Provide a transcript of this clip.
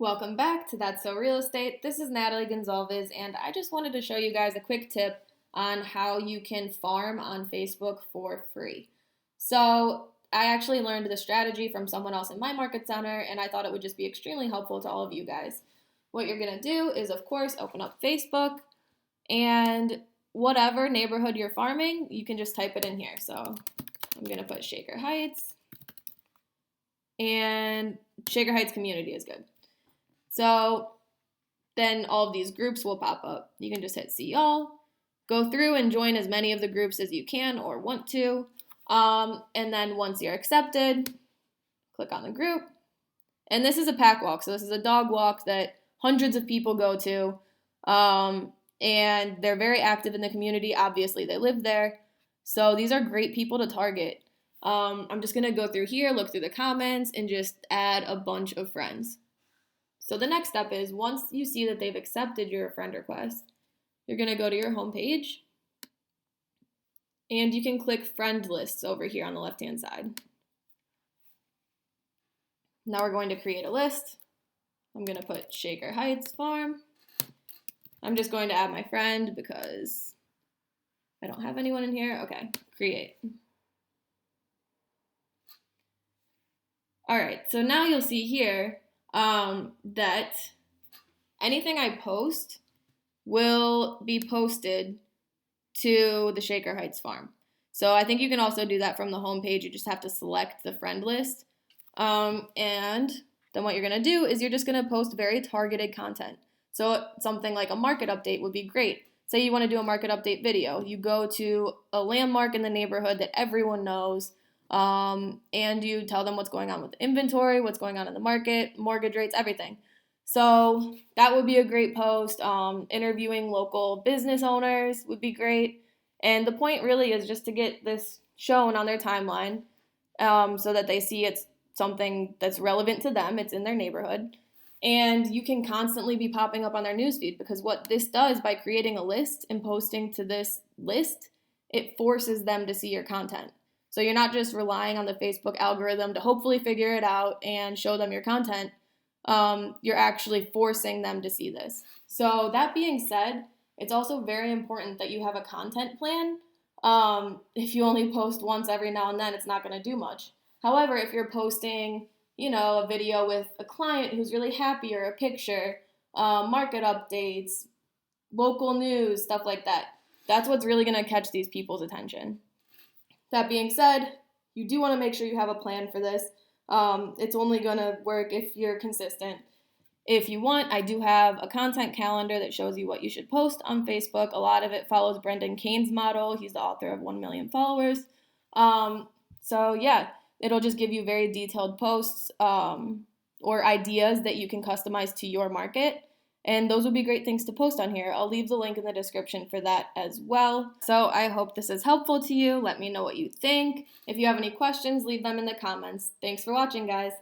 Welcome back to That's So Real Estate. This is Natalie Gonzalez, and I just wanted to show you guys a quick tip on how you can farm on Facebook for free. So I actually learned the strategy from someone else in my market center, and I thought it would just be extremely helpful to all of you guys. What you're going to do is, of course, open up Facebook, and whatever neighborhood you're farming, you can just type it in here. So I'm going to put Shaker Heights, and Shaker Heights community is good. So then all of these groups will pop up. You can just hit see all, go through and join as many of the groups as you can or want to. And then once you're accepted, click on the group. And this is a pack walk. So this is a dog walk that hundreds of people go to. And they're very active in the community. Obviously, they live there. So these are great people to target. I'm just going to go through here, look through the comments, and just add a bunch of friends. So the next step is, once you see that they've accepted your friend request, you're going to go to your home page, and you can click friend lists over here on the left-hand side. Now we're going to create a list. I'm going to put Shaker Heights Farm. I'm just going to add my friend because I don't have anyone in here. Okay, create. All right, so now you'll see here that anything I post will be posted to the Shaker Heights Farm. So I think you can also do that from the home page. You just have to select the friend list. And then what you're going to do is you're just going to post very targeted content. So something like a market update would be great. Say you want to do a market update video. You go to a landmark in the neighborhood that everyone knows, and you tell them what's going on with inventory, what's going on in the market, mortgage rates, everything. So that would be a great post. Interviewing local business owners would be great. And the point really is just to get this shown on their timeline, so that they see it's something that's relevant to them. It's in their neighborhood. And you can constantly be popping up on their newsfeed, because what this does by creating a list and posting to this list, it forces them to see your content. So you're not just relying on the Facebook algorithm to hopefully figure it out and show them your content. You're actually forcing them to see this. So that being said, it's also very important that you have a content plan. If you only post once every now and then, it's not going to do much. However, if you're posting, a video with a client who's really happy, or a picture, market updates, local news, stuff like that, that's what's really going to catch these people's attention. That being said, you do want to make sure you have a plan for this. It's only going to work if you're consistent. If you want, I do have a content calendar that shows you what you should post on Facebook. A lot of it follows Brendan Kane's model. He's the author of 1 Million Followers. It'll just give you very detailed posts or ideas that you can customize to your market. And those would be great things to post on here. I'll leave the link in the description for that as well. So I hope this is helpful to you. Let me know what you think. If you have any questions, leave them in the comments. Thanks for watching, guys.